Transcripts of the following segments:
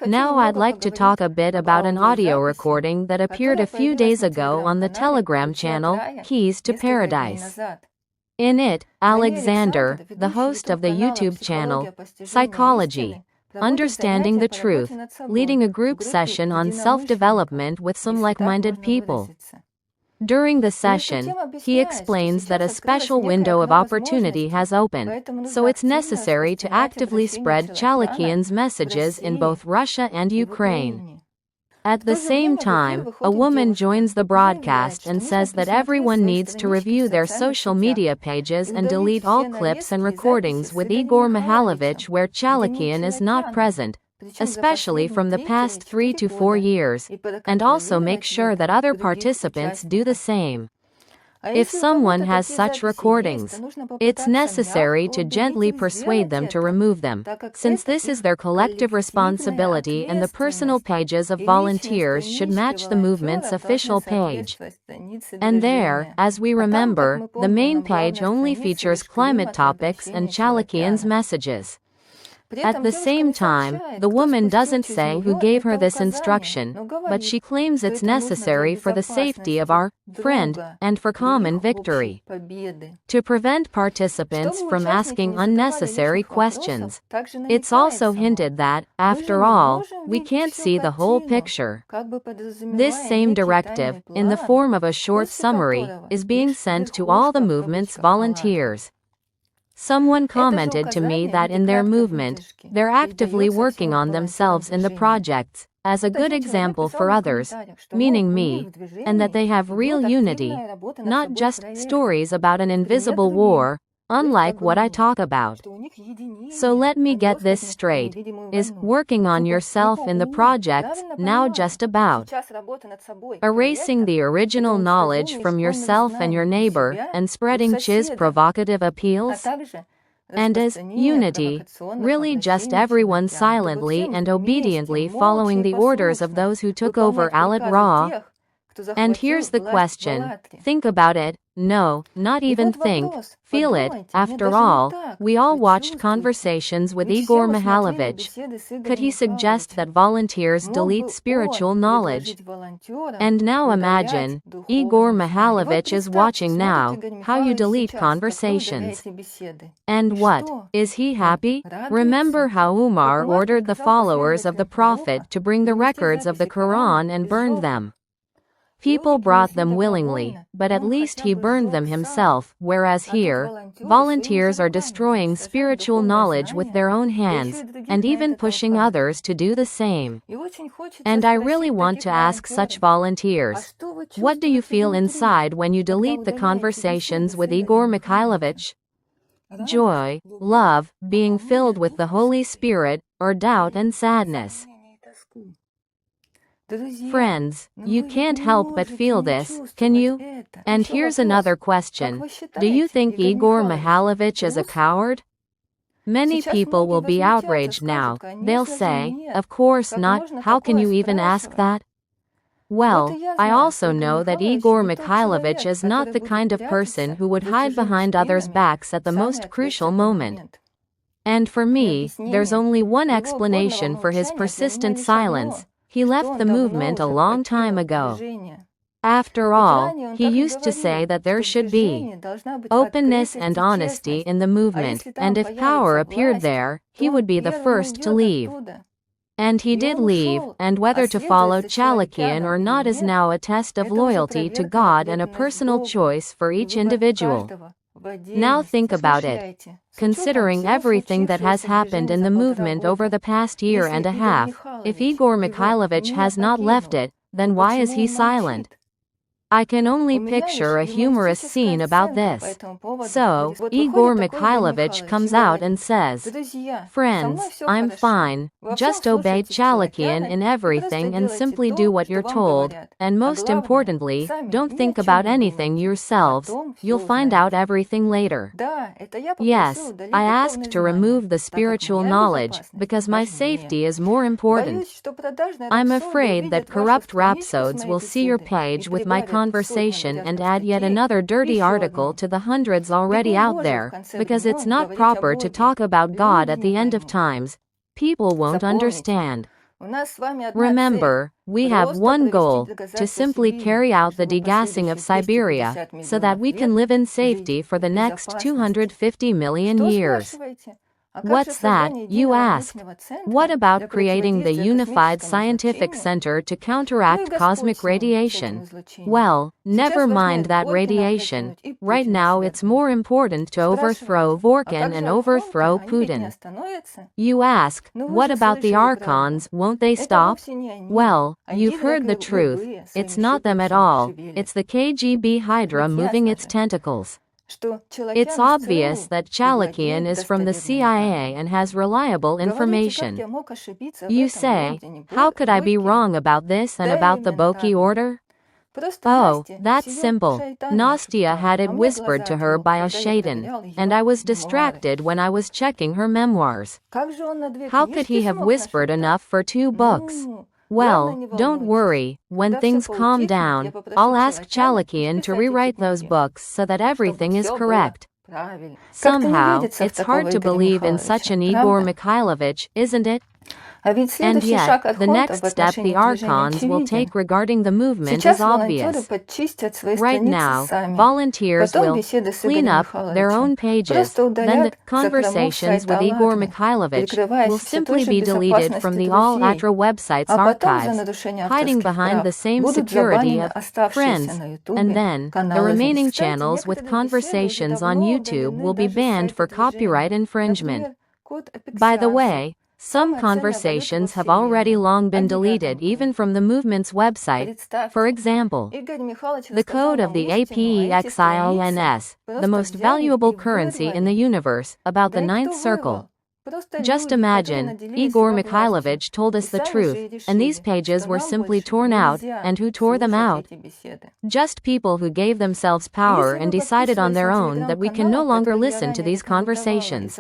Now I'd like to talk a bit about an audio recording that appeared a few days ago on the Telegram channel, Keys to Paradise. In it, Alexander, the host of the YouTube channel, Psychology, Understanding the Truth, leading a group session on self-development with some like-minded people. During the session, he explains that a special window of opportunity has opened, so it's necessary to actively spread Cholakian's messages in both Russia and Ukraine. At the same time, a woman joins the broadcast and says that everyone needs to review their social media pages and delete all clips and recordings with Igor Mikhailovich where Cholakian is not present, especially from the past 3 to 4 years, and also make sure that other participants do the same. If someone has such recordings, it's necessary to gently persuade them to remove them, since this is their collective responsibility and the personal pages of volunteers should match the movement's official page. And there, as we remember, the main page only features climate topics and Cholakian's messages. At the same time, the woman doesn't say who gave her this instruction, but she claims it's necessary for the safety of our friend and for common victory. To prevent participants from asking unnecessary questions, it's also hinted that, after all, we can't see the whole picture. This same directive, in the form of a short summary, is being sent to all the movement's volunteers. Someone commented to me that in their movement, they're actively working on themselves in the projects, as a good example for others, meaning me, and that they have real unity, not just stories about an invisible war, unlike what I talk about. So let me get this straight. Is working on yourself in the projects now just about erasing the original knowledge from yourself and your neighbor and spreading Ch's provocative appeals? And is unity really just everyone silently and obediently following the orders of those who took over AllatRa? And here's the question. Think about it. No, not even think. Feel it. After all, we all watched conversations with Igor Mikhailovich. Could he suggest that volunteers delete spiritual knowledge? And now imagine, Igor Mikhailovich is watching now, how you delete conversations. And what? Is he happy? Remember how Umar ordered the followers of the Prophet to bring the records of the Quran and burned them. People brought them willingly, but at least he burned them himself, whereas here, volunteers are destroying spiritual knowledge with their own hands, and even pushing others to do the same. And I really want to ask such volunteers, what do you feel inside when you delete the conversations with Igor Mikhailovich? Joy, love, being filled with the Holy Spirit, or doubt and sadness? Friends, you can't help but feel this, can you? And here's another question. Do you think Igor Mikhailovich is a coward? Many people will be outraged now. They'll say, of course not, how can you even ask that? Well, I also know that Igor Mikhailovich is not the kind of person who would hide behind others' backs at the most crucial moment. And for me, there's only one explanation for his persistent silence. He left the movement a long time ago. After all, he used to say that there should be openness and honesty in the movement, and if power appeared there, he would be the first to leave. And he did leave, and whether to follow Cholakian or not is now a test of loyalty to God and a personal choice for each individual. Now think about it. Considering everything that has happened in the movement over the past year and a half, if Igor Mikhailovich has not left it, then why is he silent? I can only picture a humorous scene about this. So, Igor Mikhailovich comes out and says, "Friends, I'm fine, just obey Cholakian in everything and simply do what you're told, and most importantly, don't think about anything yourselves, you'll find out everything later." Yes, I asked to remove the spiritual knowledge, because my safety is more important. I'm afraid that corrupt rhapsodes will see your page with my conversation and add yet another dirty article to the hundreds already out there, because it's not proper to talk about God at the end of times. people won't understand. Remember, we have one goal, to simply carry out the degassing of Siberia, so that we can live in safety for the next 250 million years. What's that, you ask? What about creating the Unified Scientific Center to counteract cosmic radiation? Well, never mind that radiation. Right now it's more important to overthrow Vorkin and overthrow Putin. You ask, what about the Archons, won't they stop? Well, you've heard the truth. It's not them at all. It's the KGB Hydra moving its tentacles. It's obvious that Cholakian is from the CIA and has reliable information. You say, how could I be wrong about this and about the Boki order? Oh, that's simple. Nastya had it whispered to her by a shaitan, and I was distracted when I was checking her memoirs. How could he have whispered enough for 2 books? Well, don't worry, when things calm down, I'll ask Cholakian to rewrite those books so that everything is correct. Somehow, it's hard to believe in such an Igor Mikhailovich, isn't it? And yet, the next step the Archons will take regarding the movement is obvious. Right now, volunteers will clean up their own pages, then the conversations with Igor Mikhailovich will simply be deleted from the AllatRa website's archives, hiding behind the same security of friends, and then, the remaining channels with conversations on YouTube will be banned for copyright infringement. By the way, some conversations have already long been deleted even from the movement's website. For example, the code of the APEXILNS, the most valuable currency in the universe, about the ninth circle. Just imagine, Igor Mikhailovich told us the truth, and these pages were simply torn out, and who tore them out? Just people who gave themselves power and decided on their own that we can no longer listen to these conversations.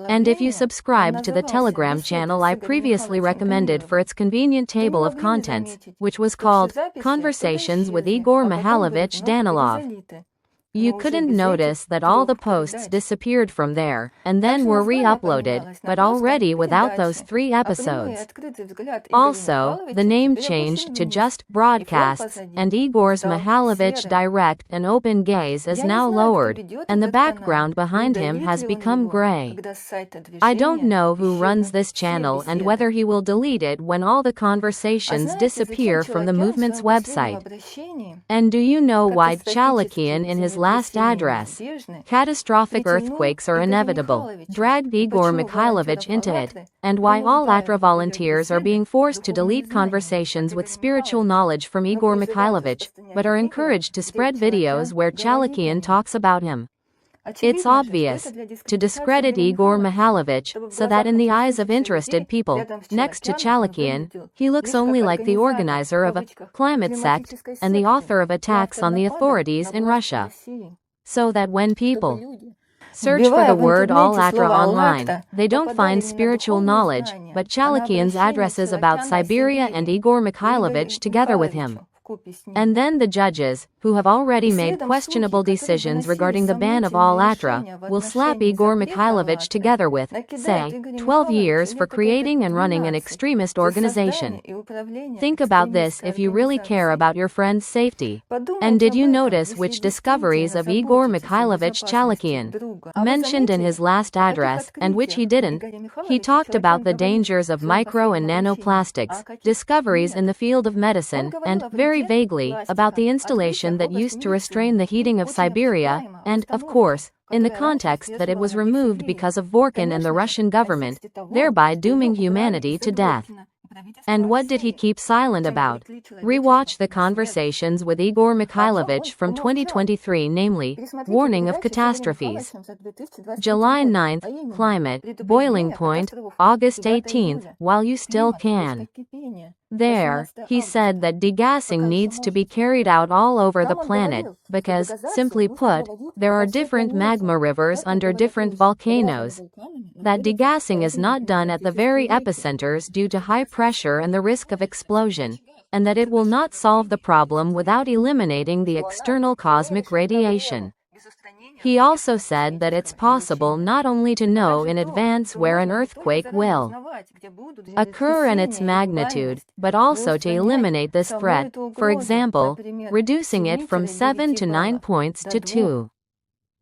And if you subscribed to the Telegram channel I previously recommended for its convenient table of contents, which was called Conversations with Igor Mikhailovich Danilov, you couldn't notice that all the posts disappeared from there, and then were re-uploaded, but already without those 3 episodes. Also, the name changed to just Broadcasts, and Igor's Mikhailovich Direct and Open Gaze is now lowered, and the background behind him has become gray. I don't know who runs this channel and whether he will delete it when all the conversations disappear from the movement's website. And do you know why Cholakian in his last address, catastrophic earthquakes are inevitable, dragged Igor Mikhailovich into it, and why all AllatRa volunteers are being forced to delete conversations with spiritual knowledge from Igor Mikhailovich, but are encouraged to spread videos where Cholakian talks about him? It's obvious, to discredit Igor Mikhailovich, so that in the eyes of interested people, next to Cholakian, he looks only like the organizer of a climate sect and the author of attacks on the authorities in Russia. So that when people search for the word AllatRa online, they don't find spiritual knowledge, but Cholakian's addresses about Siberia and Igor Mikhailovich together with him. And then the judges, who have already made questionable decisions regarding the ban of AllatRa, will slap Igor Mikhailovich together with, say, 12 years for creating and running an extremist organization. Think about this if you really care about your friend's safety. And did you notice which discoveries of Igor Mikhailovich Cholakian mentioned in his last address, and which he didn't? He talked about the dangers of micro and nanoplastics, discoveries in the field of medicine, and, very vaguely, about the installation that used to restrain the heating of Siberia, and, of course, in the context that it was removed because of Vorkin and the Russian government, thereby dooming humanity to death. And what did he keep silent about? Rewatch the conversations with Igor Mikhailovich from 2023, namely, Warning of Catastrophes. July 9th, Climate, Boiling Point, August 18th, While You Still Can. There, he said that degassing needs to be carried out all over the planet, because, simply put, there are different magma rivers under different volcanoes. That degassing is not done at the very epicenters due to high pressure and the risk of explosion, and that it will not solve the problem without eliminating the external cosmic radiation. He also said that it's possible not only to know in advance where an earthquake will occur and its magnitude, but also to eliminate this threat, for example, reducing it from 7 to 9 points to 2.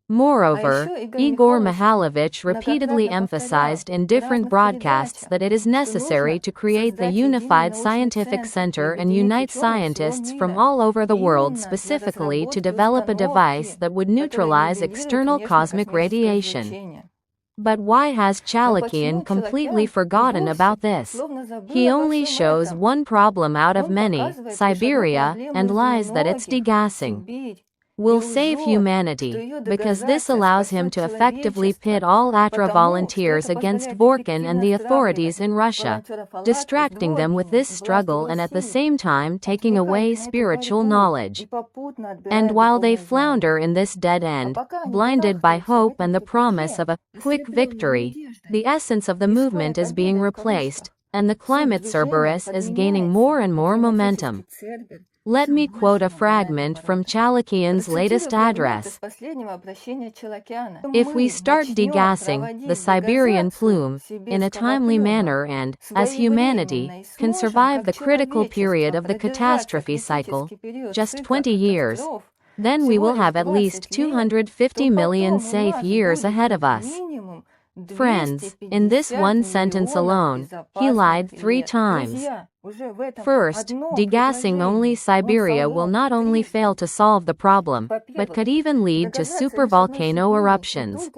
Moreover, Igor Mikhailovich repeatedly emphasized in different broadcasts that it is necessary to create the Unified Scientific Center and unite scientists from all over the world specifically to develop a device that would neutralize external cosmic radiation. But why has Cholakian completely forgotten about this? He only shows one problem out of many, Siberia, and lies that it's degassing will save humanity, because this allows him to effectively pit all AllatRa volunteers against Vorkin and the authorities in Russia, distracting them with this struggle and at the same time taking away spiritual knowledge. And while they flounder in this dead end, blinded by hope and the promise of a quick victory, the essence of the movement is being replaced, and the climate Cerberus is gaining more and more momentum. Let me quote a fragment from Cholakian's latest address. If we start degassing the Siberian plume in a timely manner and, as humanity, can survive the critical period of the catastrophe cycle, just 20 years, then we will have at least 250 million safe years ahead of us. Friends, in this one sentence alone, he lied 3 times. First, degassing only Siberia will not only fail to solve the problem, but could even lead to supervolcano eruptions.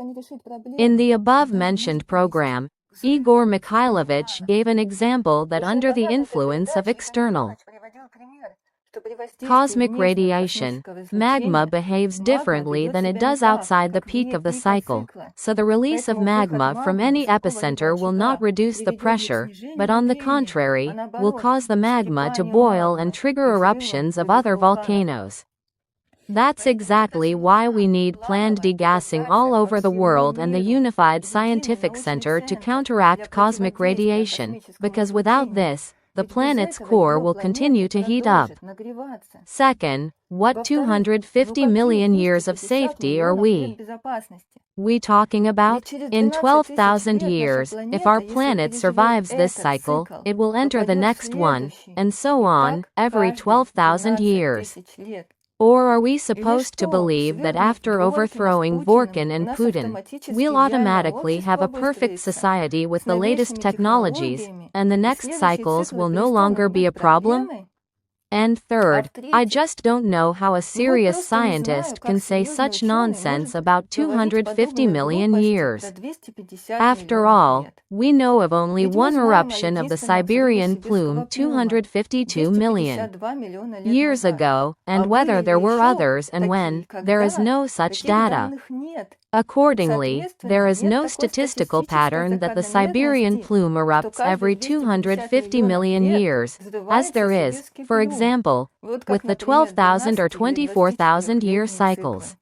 In the above-mentioned program, Igor Mikhailovich gave an example that under the influence of external cosmic radiation, magma behaves differently than it does outside the peak of the cycle, so the release of magma from any epicenter will not reduce the pressure, but on the contrary, will cause the magma to boil and trigger eruptions of other volcanoes. That's exactly why we need planned degassing all over the world and the Unified Scientific Center to counteract cosmic radiation, because without this, the planet's core will continue to heat up. Second, what 250 million years of safety are we talking about? In 12,000 years, if our planet survives this cycle, it will enter the next one, and so on, every 12,000 years. Or are we supposed to believe that after overthrowing Vorkin and Putin, we'll automatically have a perfect society with the latest technologies, and the next cycles will no longer be a problem? And third, I just don't know how a serious scientist can say such nonsense about 250 million years. After all, we know of only one eruption of the Siberian plume 252 million years ago, and whether there were others and when, there is no such data. Accordingly, there is no statistical pattern that the Siberian plume erupts every 250 million years, as there is, for example, with the 12,000 or 24,000 year cycles.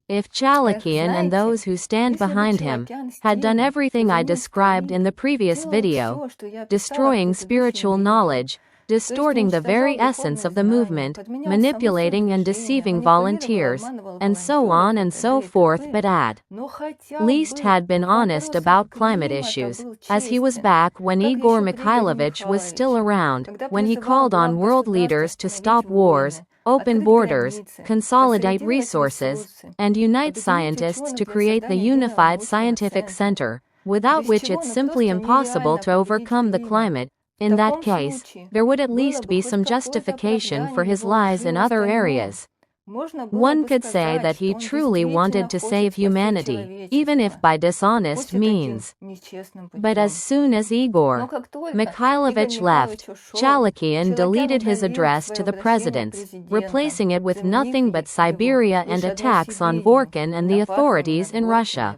If Cholakian and those who stand behind him had done everything I described in the previous video, destroying spiritual knowledge, distorting the very essence of the movement, manipulating and deceiving volunteers, and so on and so forth, but at least had been honest about climate issues, as he was back when Igor Mikhailovich was still around, when he called on world leaders to stop wars, open borders, consolidate resources, and unite scientists to create the Unified Scientific Center, without which it's simply impossible to overcome the climate. In that case, there would at least be some justification for his lies in other areas. One could say that he truly wanted to save humanity, even if by dishonest means. But as soon as Igor Mikhailovich left, Cholakian deleted his address to the presidents, replacing it with nothing but Siberia and attacks on Vorkin and the authorities in Russia.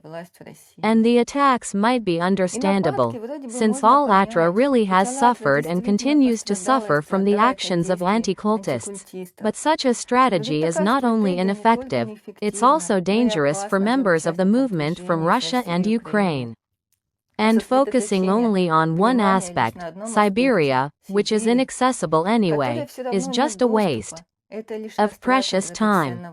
And the attacks might be understandable, since all AllatRa really has suffered and continues to suffer from the actions of anti-cultists. But such a strategy is not only ineffective, it's also dangerous for members of the movement from Russia and Ukraine. And focusing only on one aspect, Siberia, which is inaccessible anyway, is just a waste of precious time.